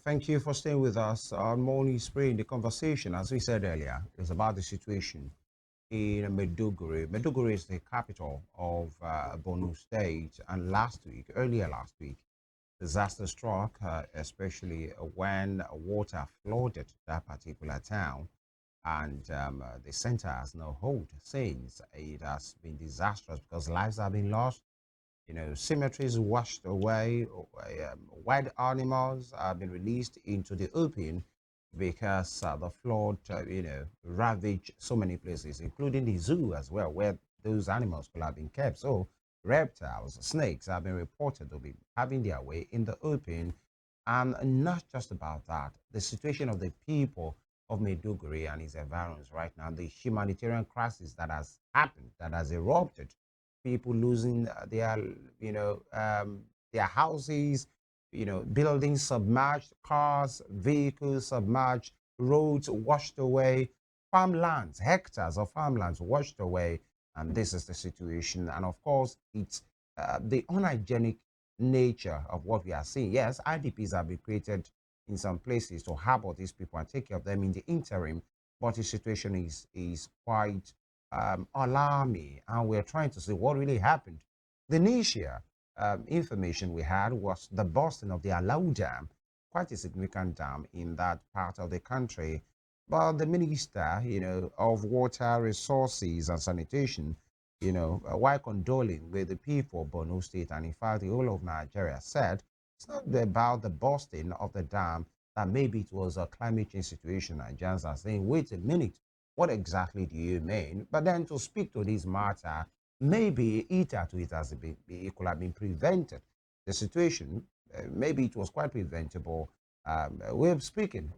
Thank you for staying with us. Our morning spring, the conversation, as we said earlier, is about the situation in Maiduguri. Maiduguri is the capital of Borno State, and earlier last week, disaster struck, especially when water flooded that particular town, and the center has no hold since. It has been disastrous because lives have been lost, cemeteries washed away, wild animals have been released into the open because the flood, ravaged so many places, including the zoo as well, where those animals could have been kept. So reptiles, snakes have been reported to be having their way in the open. And not just about that, the situation of the people of Maiduguri and its environs right now, the humanitarian crisis that has happened, that has erupted, people losing their houses, buildings submerged, cars, vehicles submerged, roads washed away, farmlands, hectares of farmlands washed away. And this is the situation. And of course, it's the unhygienic nature of what we are seeing. Yes, IDPs have been created in some places to harbor these people and take care of them in the interim, but the situation is quite alarming, and we're trying to see what really happened. The initial information we had was the busting of the Alau Dam, quite a significant dam in that part of the country. But the minister, of water resources and sanitation, while condoling with the people of Borno State and in fact the whole of Nigeria, said it's not about the busting of the dam, that maybe it was a climate change situation. Nigerians are saying, wait a minute, what exactly do you mean? But then to speak to this matter, maybe it could have been prevented. The situation, maybe it was quite preventable. We will be speaking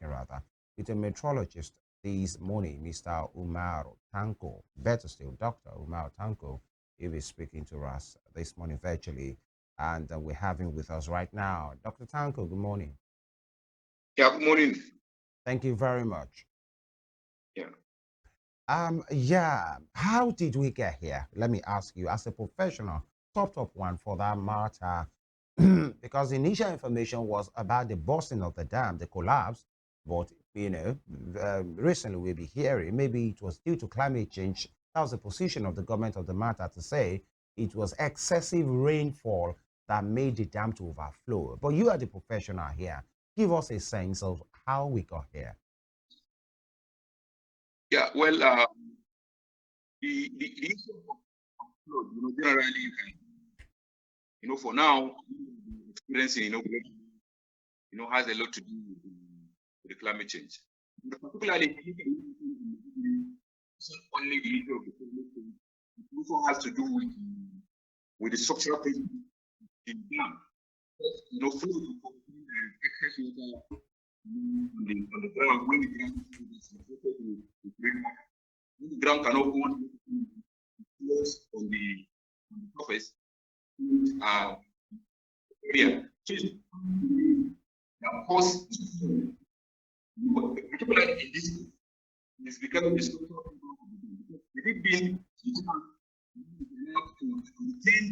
rather with a meteorologist this morning, Mr. Umar Tanko, better still, Dr. Umar Tanko. He is speaking to us this morning virtually, and we have him with us right now. Dr. Tanko, good morning. Yeah, good morning. Thank you very much. Yeah. Yeah. How did we get here? Let me ask you, as a professional, top one for that matter, because the initial information was about the busting of the dam, the collapse. But recently we'll be hearing maybe it was due to climate change. That was the position of the government of the matter, to say it was excessive rainfall that made the dam to overflow. But you are the professional here. Give us a sense of how we got here. Yeah, well, the issue of flood, generally, for now, experiencing, has a lot to do with the climate change. Particularly, it's not only the issue of the climate change, it also has to do with the structural things in dam. Flood excess water on the ground when the ground is saturated with rainwater. When the ground cannot go on flows on the surface, area. So that cause, particularly in this case, is because of the structural problem. It been to contain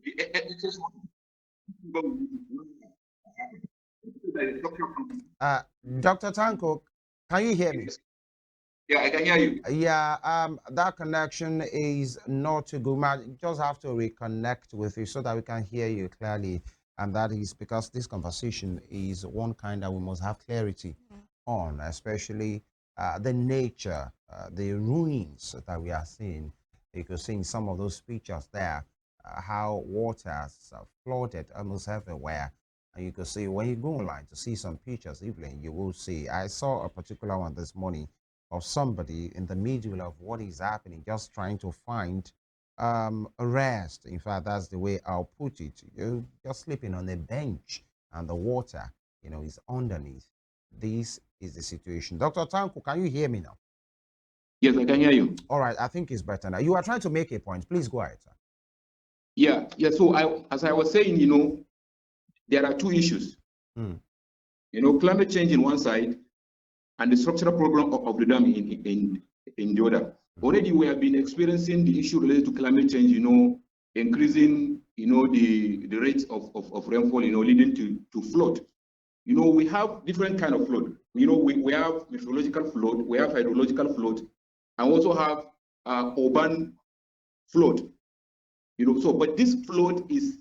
the excess water. Dr. Tanko, can you hear me? Yeah, I can hear you. Yeah, that connection is not too good. I just have to reconnect with you so that we can hear you clearly. And that is because this conversation is one kind that we must have clarity on, especially the nature, the ruins that we are seeing. You could see in some of those pictures there how water has flooded almost everywhere. And you could see when you go online to see some pictures, Evelyn, you will see. I saw a particular one this morning of somebody in the middle of what is happening, just trying to find a rest. In fact, that's the way I'll put it. You're just sleeping on a bench and the water, is underneath. This is the situation. Dr. Tanko, can you hear me now? Yes, I can hear you. All right, I think it's better now. You are trying to make a point. Please go ahead, sir. Yeah. So as I was saying, there are two issues. Climate change in one side and the structural problem of the dam in the other. Already we have been experiencing the issue related to climate change, increasing, the rate of rainfall, leading to flood. We have different kind of flood. We have meteorological flood, we have hydrological flood, and also have urban flood. So but this flood is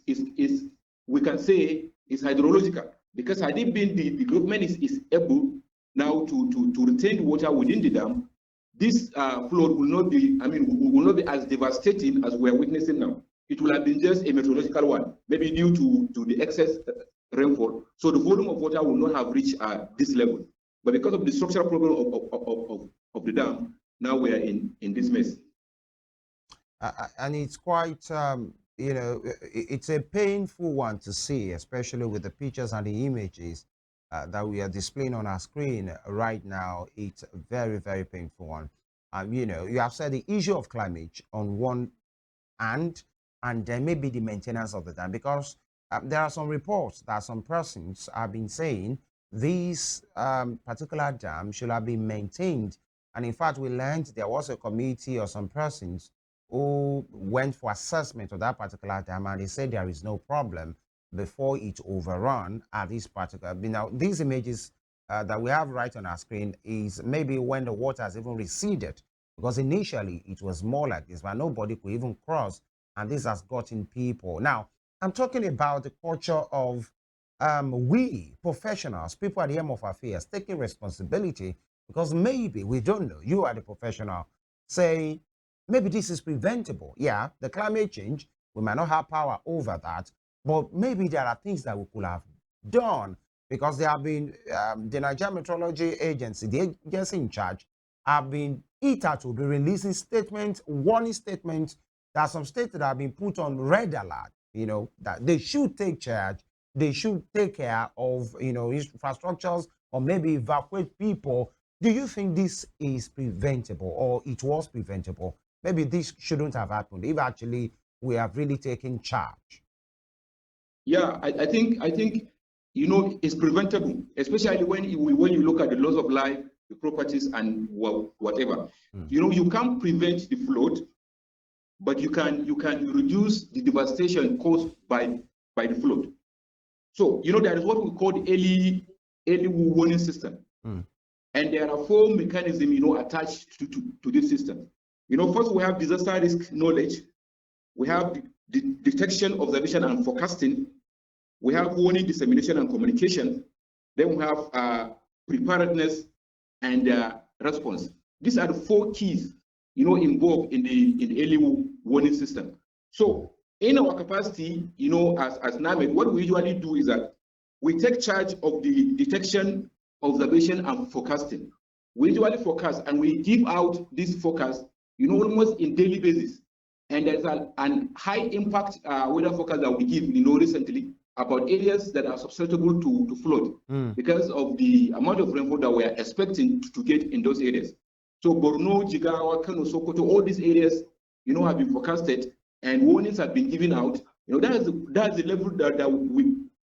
we can say is hydrological, because had it been the government is able now to retain water within the dam, this flood will not be, will not be as devastating as we are witnessing now. It will have been just a meteorological one, maybe due to the excess rainfall. So the volume of water will not have reached this level. But because of the structural problem of the dam, now we are in this mess. And it's quite, it's a painful one to see, especially with the pictures and the images that we are displaying on our screen right now. It's a very, very painful one. You have said the issue of climate on one hand, and then maybe the maintenance of the dam, because there are some reports that some persons have been saying these particular dam should have been maintained. And in fact, we learned there was a committee or some persons who went for assessment of that particular dam, and they said there is no problem before it overrun at this particular. Now, these images that we have right on our screen is maybe when the water has even receded, because initially it was more like this, but nobody could even cross, and this has gotten people. Now, I'm talking about the culture of we professionals, people at the end of affairs, taking responsibility, because maybe we don't know. You are the professional, say maybe this is preventable. Yeah, the climate change, we might not have power over that, but maybe there are things that we could have done, because there have been the Nigeria Meteorology Agency, the agency in charge, have been eager to be releasing statements, warning statements, that some states that have been put on red alert, that they should take charge, they should take care of, infrastructures, or maybe evacuate people. Do you think this is preventable, or it was preventable? Maybe this shouldn't have happened if actually we have really taken charge. Yeah, I think it's preventable, especially when you look at the loss of life, the properties, and whatever. You can't prevent the flood, but you can reduce the devastation caused by the flood. So there is what we call the early warning system, and there are 4 mechanisms attached to this system. First we have disaster risk knowledge, we have the detection, observation, and forecasting, we have warning, dissemination, and communication, then we have preparedness and response. These are the 4 keys involved in the early warning system. So in our capacity, as NAMED, what we usually do is that we take charge of the detection, observation, and forecasting. We usually forecast, and we give out this forecast almost in daily basis. And there's an high impact weather forecast that we give recently about areas that are susceptible to flood because of the amount of rainfall that we are expecting to get in those areas. So Borno, Jigawa, Kano, Sokoto, all these areas have been forecasted, and warnings have been given out. That's the level that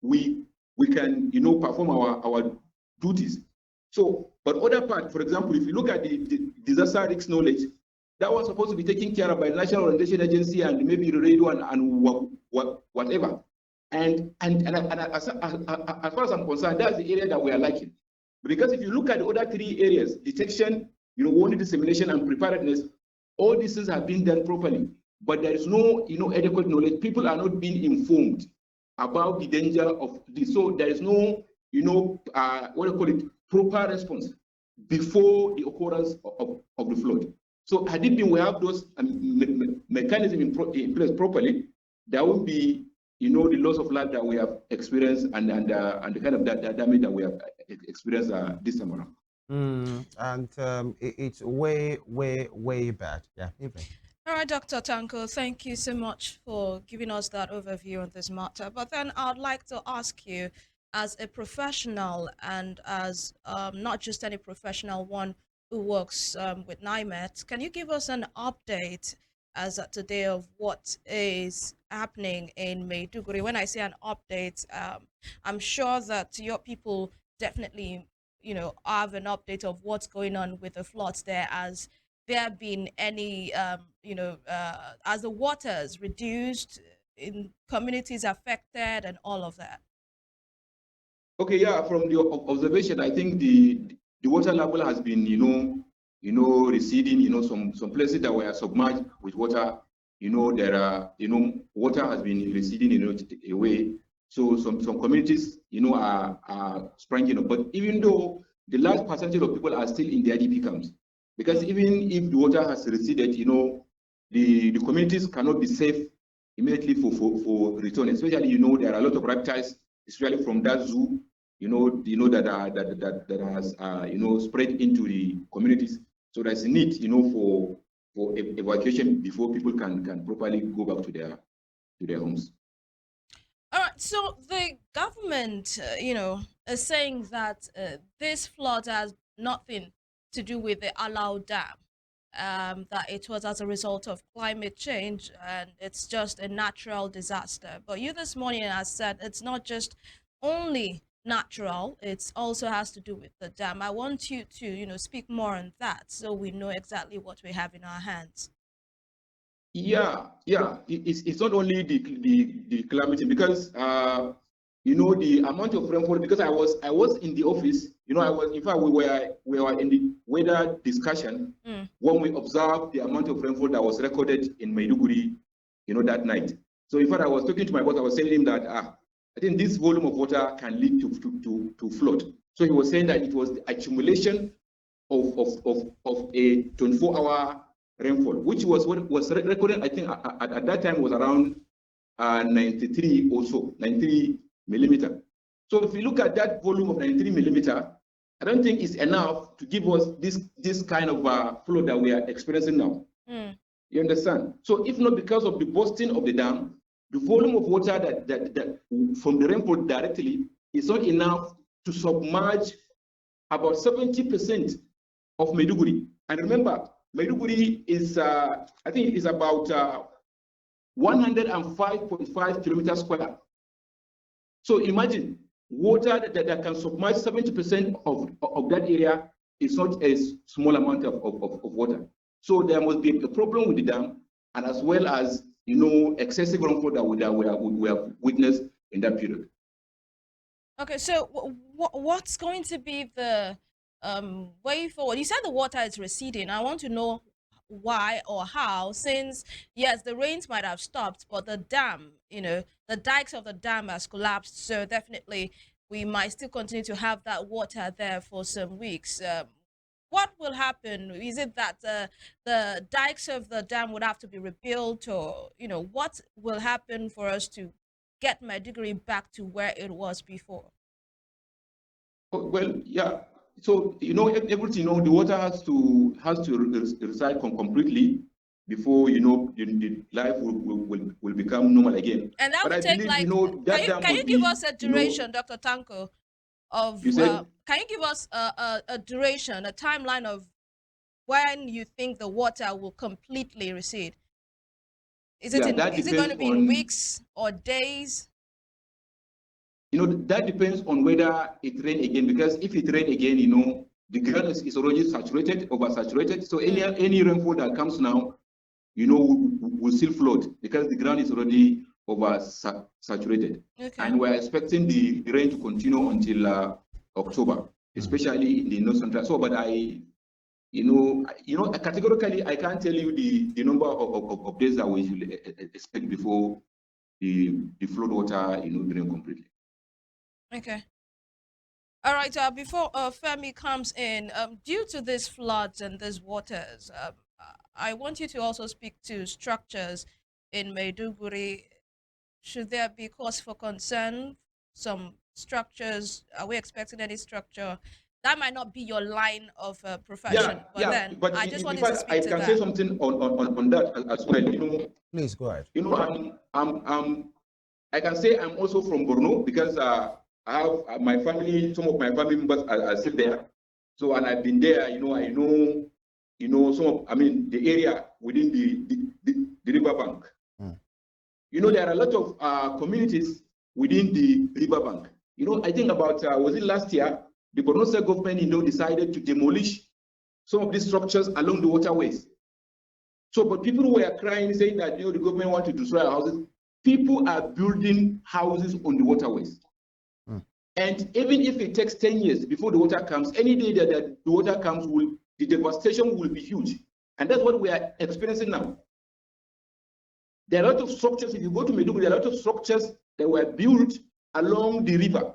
we can perform our duties. So, but other part, for example, if you look at the disaster risk knowledge, that was supposed to be taken care of by the National Orientation Agency and maybe the radio and whatever. And as far as I'm concerned, that's the area that we are lacking. Because if you look at the other 3 areas, detection, warning, dissemination, and preparedness, all these things have been done properly. But there is no adequate knowledge. People are not being informed about the danger of this. So there is no what do you call it, proper response before the occurrence of the flood. So had it been we have those mechanisms in place properly, there won't be the loss of life that we have experienced and the kind of damage that we have experienced this time around. And it's way, way, way bad. Yeah, even. All right, Dr. Tanko, thank you so much for giving us that overview on this matter. But then I'd like to ask you, as a professional and as not just any professional, one who works with NIMET, can you give us an update as of today of what is happening in Maiduguri? When I say an update, I'm sure that your people definitely, have an update of what's going on with the floods there, as there been any, as the waters reduced in communities affected and all of that? Okay, yeah, from the observation, I think the water level has been, receding. Some places that were submerged with water, there are, water has been receding, away. So some communities, are springing up. But even though the large percentage of people are still in the IDP camps, because even if the water has receded, the communities cannot be safe immediately for return. Especially, there are a lot of reptiles, especially from that zoo, that has spread into the communities. So there's a need, for evacuation before people can properly go back to their homes. All right, so the government, is saying that this flood has nothing to do with the Alau Dam, that it was as a result of climate change and it's just a natural disaster. But you this morning has said it's not just only natural, it also has to do with the dam. I want you to, speak more on that so we know exactly what we have in our hands. Yeah. It's not only the climate change, because the amount of rainfall. Because I was in the office. I was, in fact, we were in the weather discussion when we observed the amount of rainfall that was recorded in Maiduguri, that night. So in fact, I was talking to my boss. I was telling him that I think this volume of water can lead to flood. So he was saying that it was the accumulation of a 24-hour rainfall, which was what was recorded, I think, at that time was around 93 or so, 93 millimeter. So if you look at that volume of 93 millimeter, I don't think it's enough to give us this kind of flow that we are experiencing now. You understand? So if not because of the bursting of the dam, the volume of water that from the rainfall directly is not enough to submerge about 70% of Maiduguri. And remember, Maiduguri is, I think, is about 105.5 kilometers square. So imagine water that can submerge 70% of that area is not a small amount of water. So there must be a problem with the dam, and as well as excessive rainfall that we have witnessed in that period. Okay, so what's going to be the way forward? You said the water is receding. I want to know why or how, since yes, the rains might have stopped, but the dam, the dikes of the dam has collapsed. So definitely we might still continue to have that water there for some weeks. What will happen? Is it that the dikes of the dam would have to be rebuilt, or what will happen for us to get Maiduguri back to where it was before? Well, yeah. So everything, the water has to reside completely before the life will become normal again. And that But would I take believe can that you give us a duration, Dr. Tanko, of you said, can you give us a duration, a timeline of when you think the water will completely recede? Is it going to be in weeks or days? That depends on whether it rains again, because if it rains again, the ground is already saturated, oversaturated. So any rainfall that comes now, will still flood because the ground is already oversaturated. Okay. And we're expecting the rain to continue until October, especially in the north central. So, but categorically, I can't tell you the number of days that we should expect before the flood water, drain completely. Okay. All right. Before Femi comes in, due to these floods and these waters, I want you to also speak to structures in Maiduguri. Should there be cause for concern? Some structures, are we expecting any structure? That might not be your line of profession, but I just wanted to speak to that. I can say something on that as well. Please go ahead. I can say I'm also from Borno, because I have my family, some of my family members are still there. So, and I've been there, I know, the area within the riverbank. There are a lot of communities within the riverbank. I think about, was it last year, the Borno State government, decided to demolish some of these structures along the waterways. So, but people who were crying, saying that the government want to destroy our houses, people are building houses on the waterways. And even if it takes 10 years before the water comes, any day that the water comes, the devastation will be huge. And that's what we are experiencing now. There are a lot of structures, if you go to Maiduguri, there are a lot of structures that were built along the river.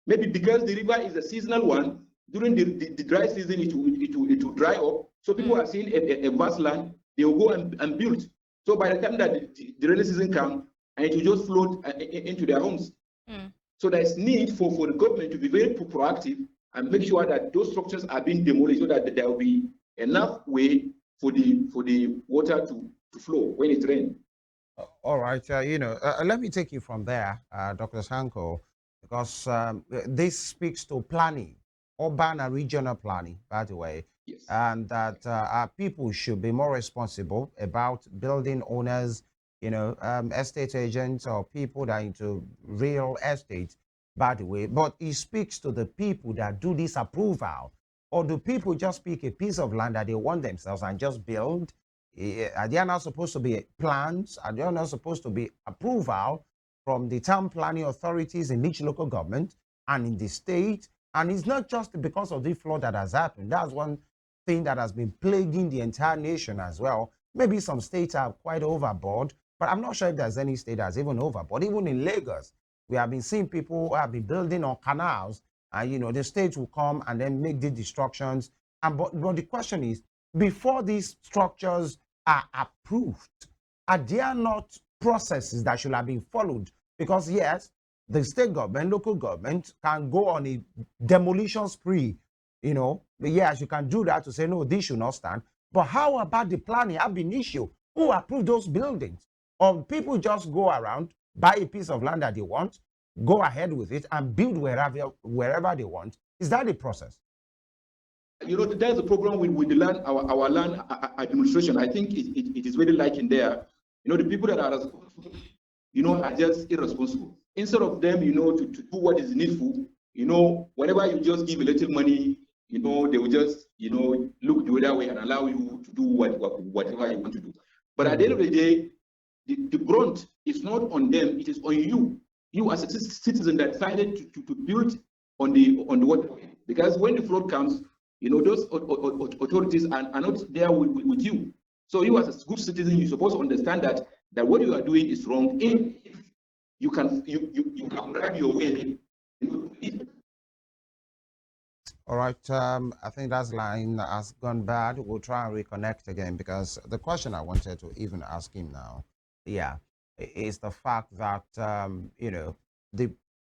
Maybe because the river is a seasonal one, during the dry season, it will dry up. So people are seeing a vast land, they will go and build. So by the time that the rainy season comes, and it will just float into their homes. So there's need for the government to be very proactive and make sure that those structures are being demolished so that there will be enough way for the water to flow when it rains. All right, let me take you from there, Dr. Tanko, because this speaks to planning, urban and regional planning, by the way, Yes. and that our people should be more responsible about building owners, estate agents or people that are into real estate, by the way. But it speaks to the people that do this approval, or do people just pick a piece of land that they want themselves and just build? Are they not supposed to be plans? Are they not supposed to be approval from the town planning authorities in each local government and in the state? And it's not just because of the flood that has happened. That's one thing that has been plaguing the entire nation as well. Maybe some states are quite overboard, but I'm not sure if there's any state that's even overboard. Even in Lagos, we have been seeing people who have been building on canals, and the state will come and then make the destructions. But the question is, before these structures are approved, are there not processes that should have been followed? Because yes, the state government, local government can go on a demolition spree, yes, you can do that to say, no, this should not stand. But how about the planning ab initio? Who approved those buildings? Or people just go around, buy a piece of land that they want, go ahead with it and build wherever they want? Is that the process? There's a problem with the land, our land administration. I think it is very like in there. The people that are responsible, are just irresponsible. Instead of them, to do what is needful, whenever you just give a little money, they will just, look the other way and allow you to do whatever you want to do. But at the end of the day, the brunt is not on them, it is on you. You as a citizen that decided to build on the waterway. Because when the flood comes, those authorities are not there with you. So you as a good citizen, you're supposed to understand that what you are doing is wrong. If you can grab your way. All right, I think that line has gone bad. We'll try and reconnect again, because the question I wanted to even ask him now, is the fact that,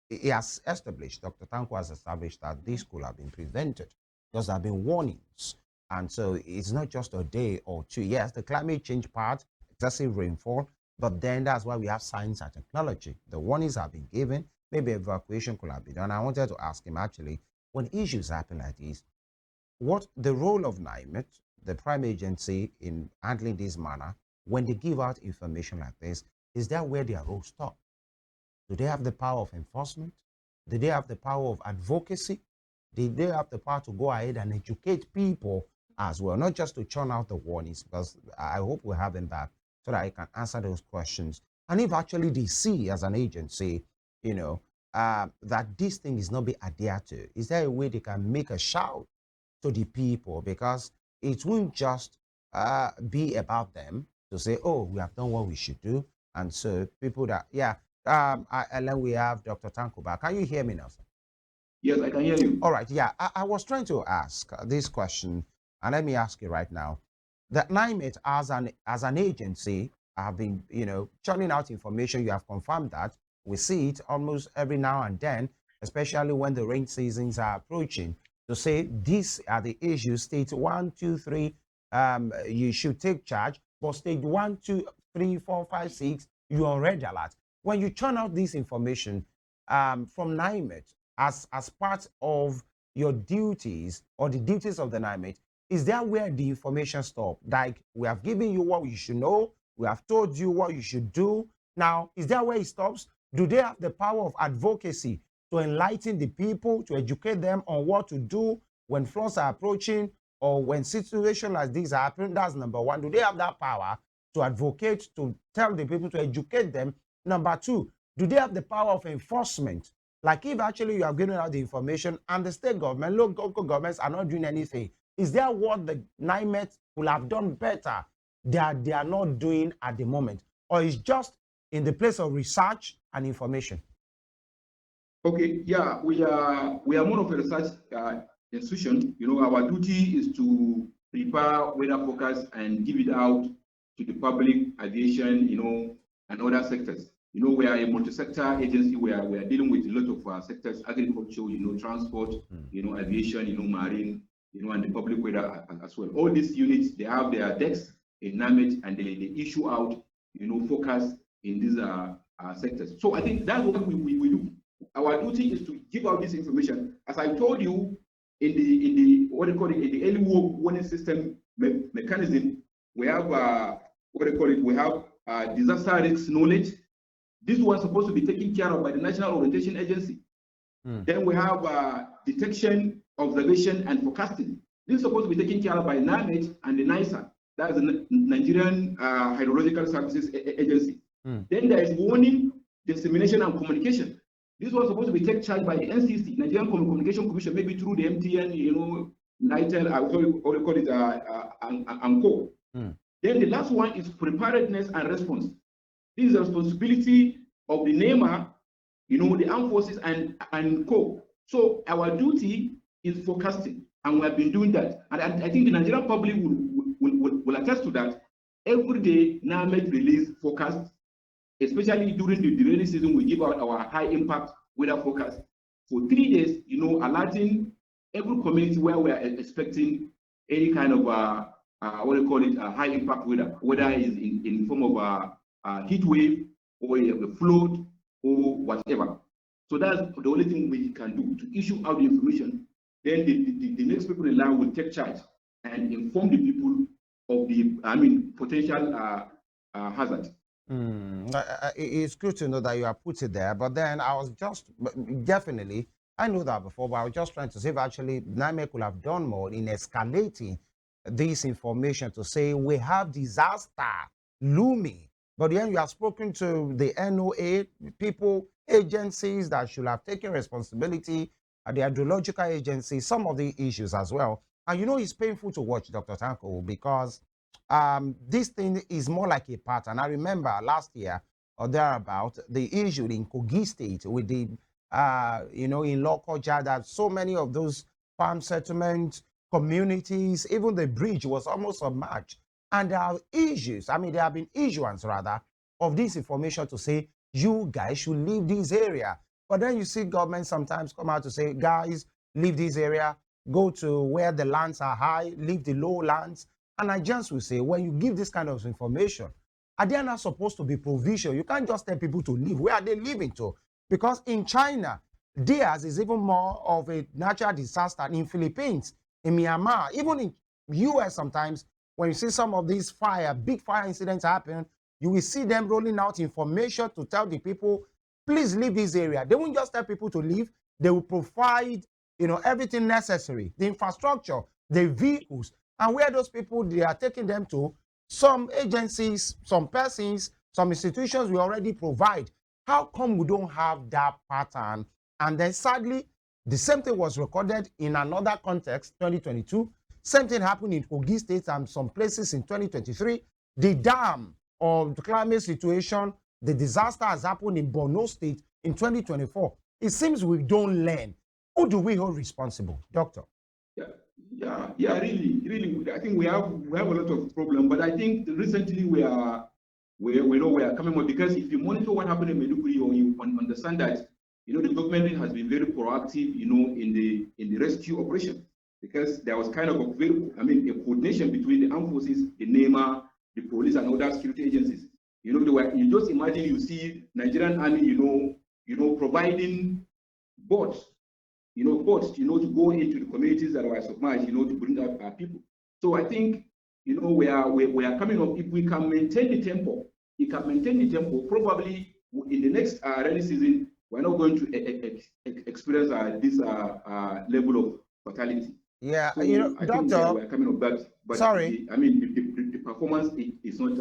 he has established, Dr. Tanko has established that this could have been prevented. Because there have been warnings. And so it's not just a day or two. Yes, the climate change part, excessive rainfall, but then that's why we have science and technology. The warnings have been given. Maybe evacuation could have been done. I wanted to ask him, actually, when issues happen like this, what the role of NIMET, the prime agency, in handling this manner, when they give out information like this, is that where their role stops? Do they have the power of enforcement? Do they have the power of advocacy? Did they have the power to go ahead and educate people as well, not just to churn out the warnings? Because I hope we have him back so that I can answer those questions. And if actually they see as an agency, that this thing is not being adhered to, is there a way they can make a shout to the people? Because it won't just be about them to say, oh, we have done what we should do. And so people that, and then we have Dr. Tanko back. Can you hear me now, sir? Yes, I can hear you. All right, I was trying to ask this question, and let me ask you right now. That NIMET as an agency have been, churning out information. You have confirmed that. We see it almost every now and then, especially when the rain seasons are approaching, to say these are the issues. Stage 1, 2, 3, you should take charge. But stage 1, 2, 3, 4, 5, 6, you're on red alert. When you churn out this information from NIMET, as part of your duties or the duties of the NIMET, is that where the information stops? Like, we have given you what you should know, we have told you what you should do. Now, is that where it stops? Do they have the power of advocacy to enlighten the people, to educate them on what to do when floods are approaching? or when situations like these happen? That's number one. Do they have that power to advocate, to tell the people, to educate them? Number two, do they have the power of enforcement? Like if actually you are giving out the information and the state government, local governments are not doing anything, is there what the NIMET will have done better that they are not doing at the moment? Or is just in the place of research and information? Okay, yeah, we are more of a research institution. You know, our duty is to prepare weather forecast and give it out to the public, aviation, you know, and other sectors. You know, we are a multi-sector agency where we are dealing with a lot of sectors: agriculture, you know, transport, you know, aviation, you know, marine, you know, and the public weather as well. All these units, they have their decks in NAMET, and they issue out, you know, forecasts in these sectors. So I think that's what we do. Our duty is to give out this information. As I told you, in the what they call it, in the early warning system mechanism, we have what they call it, we have disaster risk knowledge. This was supposed to be taken care of by the National Orientation Agency. Then we have detection, observation, and forecasting. This is supposed to be taken care of by NAMET and the NISA, that is the Nigerian Hydrological Services Agency. Then there is warning, dissemination, and communication. This was supposed to be taken charge by the NCC, Nigerian Communication Commission, maybe through the MTN, you know, NITEL, or they call it ANCO. Then the last one is preparedness and response. This is the responsibility of the NEMA, you know, the armed forces and co. So our duty is forecasting, and we have been doing that. And I think the Nigerian public will attest to that. Every day, NAMET release forecasts, especially during the rainy season. We give out our high impact weather forecast for 3 days, you know, alerting every community where we are expecting any kind of what they call it, high impact weather, whether it's in form of a heat wave or a flood or whatever. So that's the only thing we can do, to issue out the information. Then the next people in line will take charge and inform the people of the, potential hazard. It's good to know that you have put it there, but then I was just definitely, I know that before, but I was just trying to see if actually NIMET could have done more in escalating this information to say we have disaster looming. But then you have spoken to the NOA people, agencies that should have taken responsibility, the hydrological agency, some of the issues as well. And you know, it's painful to watch, Dr. Tanko, because this thing is more like a pattern. I remember last year or thereabout, the issue in Kogi State with the, in Lokoja, that so many of those farm settlements, communities, even the bridge was almost submerged. And there are issues, there have been issuance rather, of this information to say, you guys should leave this area. But then you see government sometimes come out to say, guys, leave this area, go to where the lands are high, leave the low lands. And I just will say, when you give this kind of information, are they not supposed to be provision? You can't just tell people to leave. Where are they leaving to? Because in China, theirs is even more of a natural disaster. In Philippines, in Myanmar, even in US sometimes, when you see some of these big fire incidents happen, you will see them rolling out information to tell the people, please leave this area. They won't just tell people to leave. They will provide, everything necessary, the infrastructure, the vehicles, and where those people, they are taking them to, some agencies, some persons, some institutions will already provide. How come we don't have that pattern? And then sadly, the same thing was recorded in another context, 2022. Same thing happened in Kogi State and some places in 2023. The dam of the climate situation, the disaster has happened in Borno State in 2024. It seems we don't learn. Who do we hold responsible, Doctor? Yeah, really. I think we have a lot of problems, but I think recently we are coming up, because if you monitor what happened in Maiduguri, or you understand that, the government has been very proactive, in the rescue operation, because there was kind of a coordination between the armed forces, the NEMA, the police, and other security agencies. You just imagine, you see Nigerian Army, providing boats, to go into the communities that were submerged, to bring up our people. So I think, we are coming up. If we can maintain the tempo, probably in the next rainy season, we're not going to experience this level of fatality. Yeah, So you know, I think doctor, we are coming up that, but sorry. I mean, the performance is not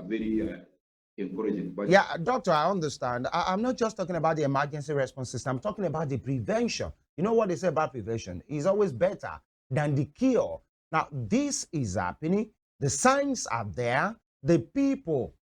very encouraging. But Yeah, doctor, I understand. I'm not just talking about the emergency response system. I'm talking about the prevention. You know what they say about prevention? It's always better than the cure. Now, this is happening. The signs are there. The people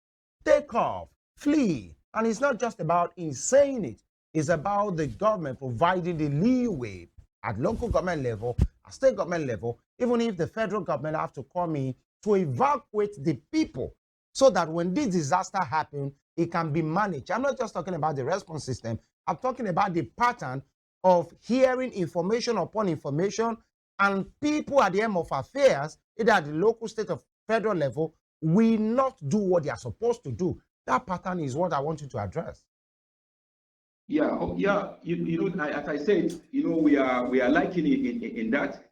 take off, flee. And it's not just about in saying it. It's about the government providing the leeway at local government level, at state government level, even if the federal government have to come in to evacuate the people so that when this disaster happens, it can be managed. I'm not just talking about the response system. I'm talking about the pattern of hearing information upon information, and people at the end of affairs, either at the local, state, or federal level, will not do what they are supposed to do. That pattern is what I want you to address. yeah, yeah, you know, as I said, you know, we are liking in that.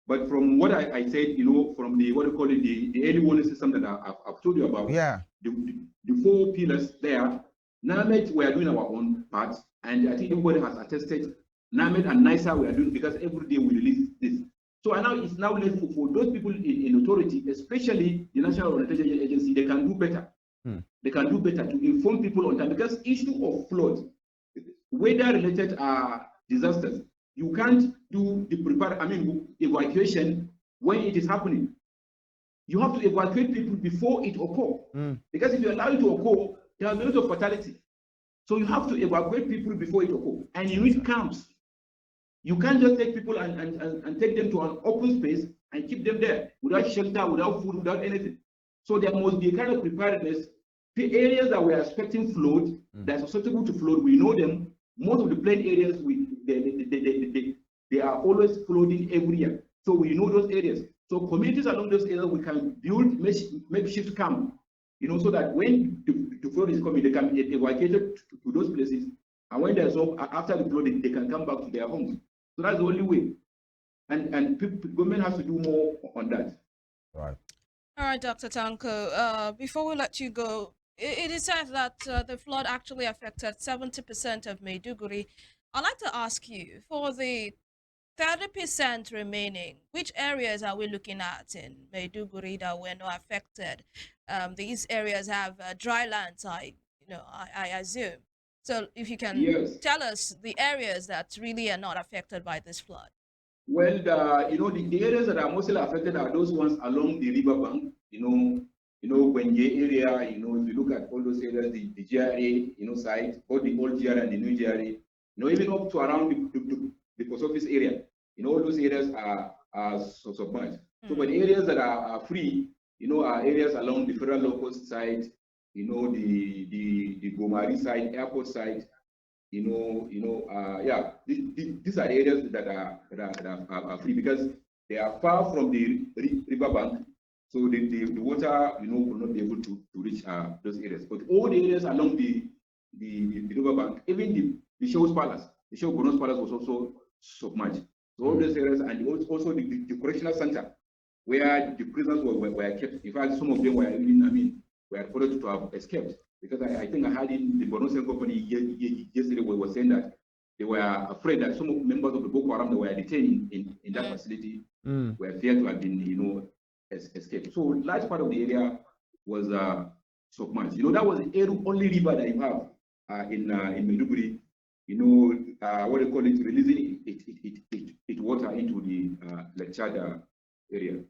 But from what I said, you know, from the what do you call it, the early warning system that I've told you about, Yeah. the four pillars there, NAMED, we are doing our own part, and I think everybody has attested. NAMED and NISA we are doing because every day we release this. So I know it's now left for those people in authority, especially the National Orientation Agency, they can do better. They can do better to inform people on time, because issue of flood, weather-related disasters, you can't do the evacuation when it is happening. You have to evacuate people before it occurs. Because if you allow it to occur, there are a lot of fatality. So you have to evacuate people before it occurs. And you need camps. You can't just take people and take them to an open space and keep them there without shelter, without food, without anything. So there must be a kind of preparedness. The areas that we are expecting flood, that are susceptible to flood, we know them. Most of the plain areas, they are always flooding every year. So we know those areas. So communities along those areas, we can build makeshift camp, you know, so that when the flood is coming, they can be evacuated to those places. And when there's after the flooding, they can come back to their homes. So that's the only way. And government has to do more on that. Right. All right, Dr. Tanko, before we let you go, it is said that the flood actually affected 70% of Maiduguri. I'd like to ask you, for the 30% remaining, which areas are we looking at in Maiduguri that were not affected? These areas have dry lands, I assume. So if you can Yes. tell us the areas that really are not affected by this flood. Well, you know, the areas that are mostly affected are those ones along the riverbank. You know, Gwenje area. You know, if you look at all those areas, the GRA, you know, side, both the old GRA and the new GRA. You know, even up to around the post office area. You know, all those areas are submerged. So, but areas that are free, you know, are areas along the federal low coast side. You know, the Gomari side, airport side. Yeah, these are areas that are free because they are far from the riverbank, so the water, you know, will not be able to reach those areas. But all the areas along the riverbank, even the Show's Palace, the Show Bonos Palace was also submerged. So all those areas, and also the correctional center where the prisoners were kept. In fact, some of them were even, were reported to have escaped. Because I think I had in the Borno State Company yesterday was saying that they were afraid that some members of the Boko Haram that were detained in that facility were feared to have been, you know, escaped. So a large part of the area was submerged. You know, that was the only river that you have in Maiduguri. You know, what they call it, releasing it water into the Lake Chad area.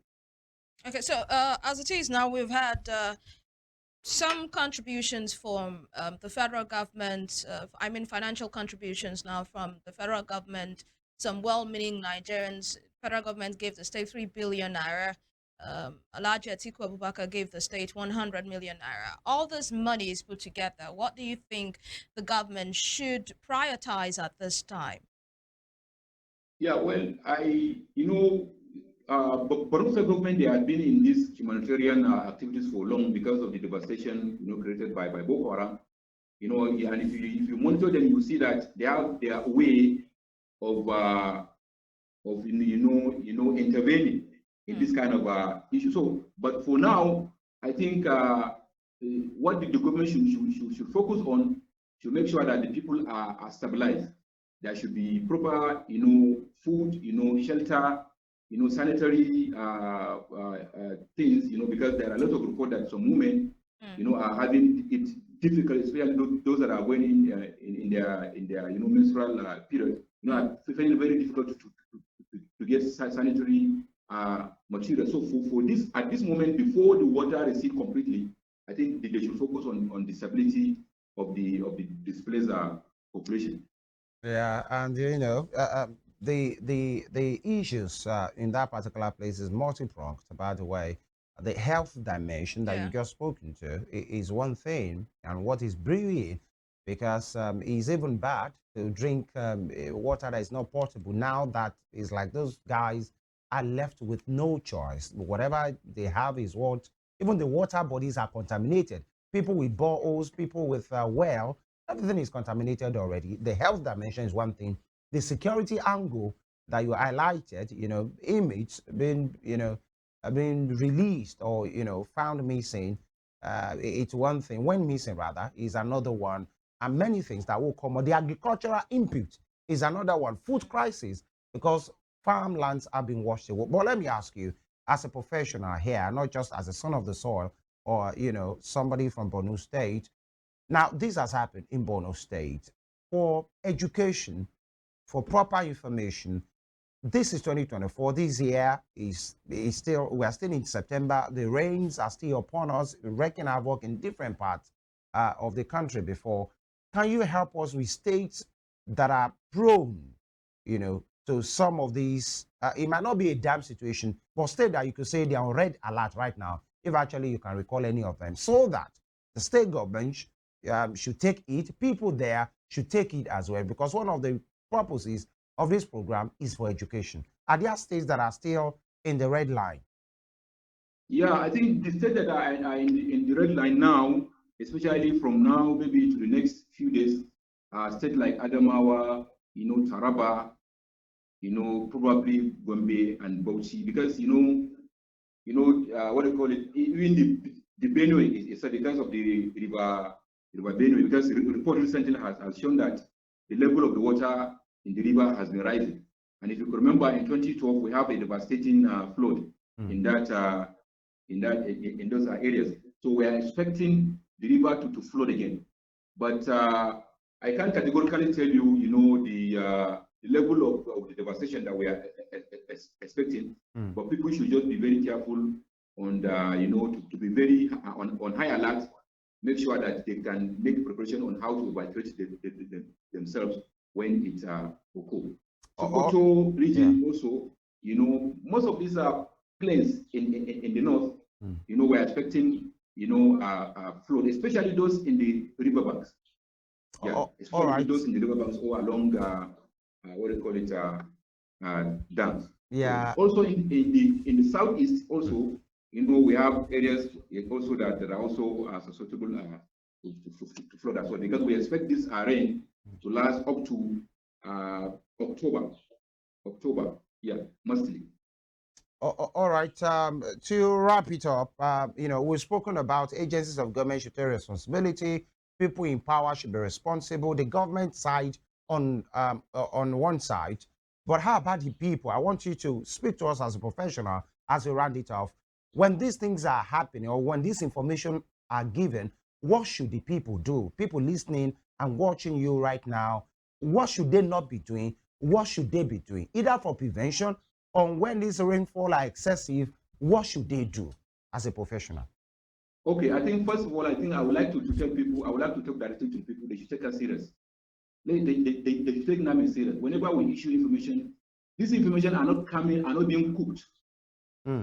Okay, so as it is now, we've had some contributions from the federal government, financial contributions now from the federal government, some well-meaning Nigerians. Federal government gave the state 3 billion naira. Alhaji Atiku Abubakar gave the state 100 million naira. All this money is put together. What do you think the government should prioritize at this time? Yeah, well, but also government, they have been in these humanitarian activities for long because of the devastation, you know, created by Boko Haram. You know, and if you monitor them, you see that they have their way of intervening in this kind of issue. So, but for now, I think what the government should focus on to make sure that the people are stabilized. there should be proper, food, shelter, sanitary things, because there are a lot of reports that some women, are having it difficult, especially those that are going in their menstrual period, are finding it very difficult to get sanitary material. So for this, at this moment, before the water recedes completely, I think they should focus on disability of the displaced population. Yeah, and the issues in that particular place is multi-pronged. By the way, the health dimension that you Yeah. just spoken to is one thing, and what is brewing, because it's even bad to drink water that is not potable. Now that is like those guys are left with no choice. Whatever they have is what, even the water bodies are contaminated. People with boreholes, people with well, everything is contaminated already. The health dimension is one thing. The security angle that you highlighted, image being, being released or, found missing, it's one thing. When missing, rather, is another one. And many things that will come. The agricultural input is another one. Food crisis, because farmlands are being washed away. But let me ask you, as a professional here, not just as a son of the soil or, somebody from Borno State, now, this has happened in Borno State. For education, for proper information, this is 2024. This year is still, we are still in September. The rains are still upon us, wreaking havoc in different parts of the country before. Can you help us with states that are prone, to some of these? It might not be a dam situation, but state that you could say they are on red alert right now, if actually you can recall any of them, so that the state government should take it, people there should take it as well, because one of the purposes of this program is for education. Are there states that are still in the red line? Yeah, I think the states that are in the red line now, especially from now maybe to the next few days, states like Adamawa, Taraba, probably Gombe and Bauchi, because what do you call it? Even the Benue is because of the river Benue, because the report recently has shown that the level of the water in the river has been rising. And if you can remember, in 2012 we have a devastating flood in those areas. So we are expecting the river to flood again. But I can't categorically tell you, the level of the devastation that we are expecting. But people should just be very careful and to be very on high alert. Make sure that they can make preparation on how to evacuate themselves when it occurs. Sokoto region also, most of these are plains in the north. We're expecting, flood, especially those in the riverbanks. Yeah, especially those in the riverbanks or along what do you call it, dams. Yeah. So also in the southeast also, we have areas also that are also susceptible to flood as well, because we expect this rain to last up to October, yeah, mostly. All right. To wrap it up, we've spoken about agencies of government should take responsibility. People in power should be responsible. The government side on one side, but how about the people? I want you to speak to us as a professional as we round it off. When these things are happening or when this information are given, what should the people do? People listening and watching you right now, what should they not be doing? What should they be doing? Either for prevention or when this rainfall are excessive, what should they do as a professional? Okay, I think first of all, I think I would like to tell people, I would like to talk directly to people, they should take us serious. They should take NAMI serious. Whenever we issue information, this information are not being cooked.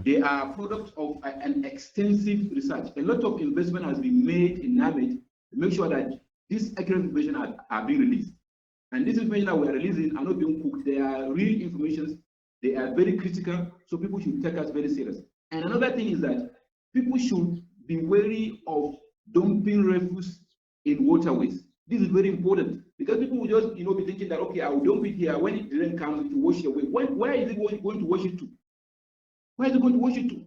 They are products of an extensive research. A lot of investment has been made in NAMI to make sure that this accurate information are being released. And this information that we are releasing are not being cooked. They are real information. They are very critical, so people should take us very serious. And another thing is that people should be wary of dumping refuse in waterways. This is very important, because people will just be thinking that, okay, I will dump it here. When the rain comes, to wash it away. Where is it going to wash it to? Where is it going to wash it to?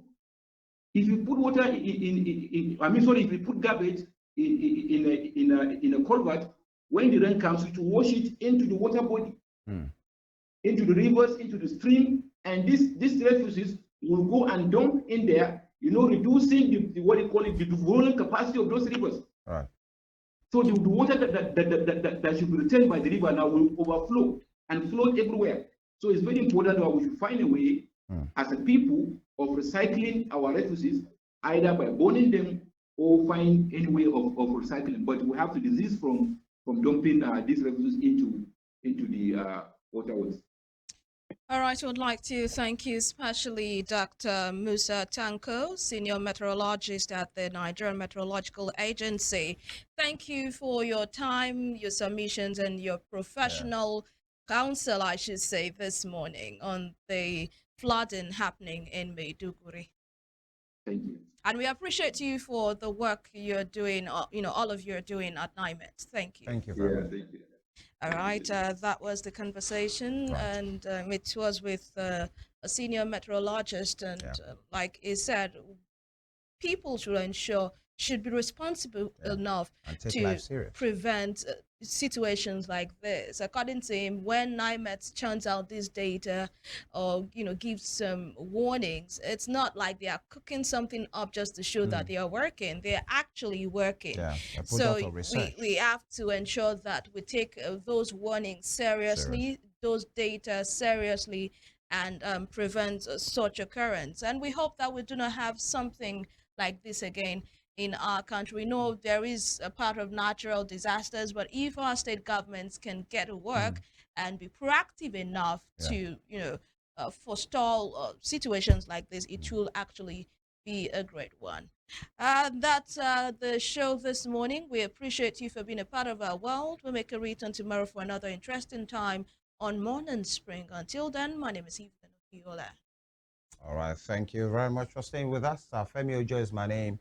If you put water if you put garbage in a culvert, when the rain comes, to wash it into the water body. into the rivers, into the stream, and these refugees will go and dump in there, reducing what you call it, the volume capacity of those rivers. Right. So the water that should be retained by the river now will overflow and flow everywhere. So it's very important that we should find a way as a people of recycling our refugees, either by burning them or find any way of recycling. But we have to desist from dumping these refugees into the waterways. All right, I would like to thank you, especially Dr. Musa Tanko, Senior Meteorologist at the Nigerian Meteorological Agency. Thank you for your time, your submissions, and your professional counsel, I should say, this morning on the flooding happening in Maiduguri. Thank you. And we appreciate you for the work you're doing, all of you are doing at NIMET. Thank you. Thank you very much. Thank you. All right, that was the conversation, Right. and it was with a senior meteorologist, and like he said, people should be responsible enough And take to life serious. prevent situations like this. According to him, when NIMET churns out this data or gives some warnings, it's not like they are cooking something up just to show that they are working. They're actually working. Yeah, So we have to ensure that we take those warnings seriously, those data seriously, and prevent such occurrence. And we hope that we do not have something like this again in our country. We know there is a part of natural disasters, but if our state governments can get to work and be proactive enough to, forestall situations like this, it will actually be a great one. That's the show this morning. We appreciate you for being a part of our world. We'll make a return tomorrow for another interesting time on Morning Spring. Until then, my name is Evelyn Ohiolei. All right. Thank you very much for staying with us. Femi Ojo is my name.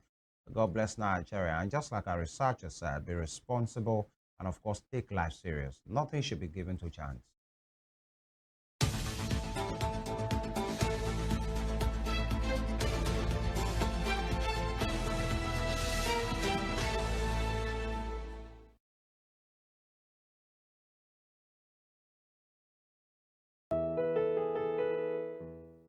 God bless Nigeria. And just like our researcher said, be responsible and, of course, take life serious. Nothing should be given to chance.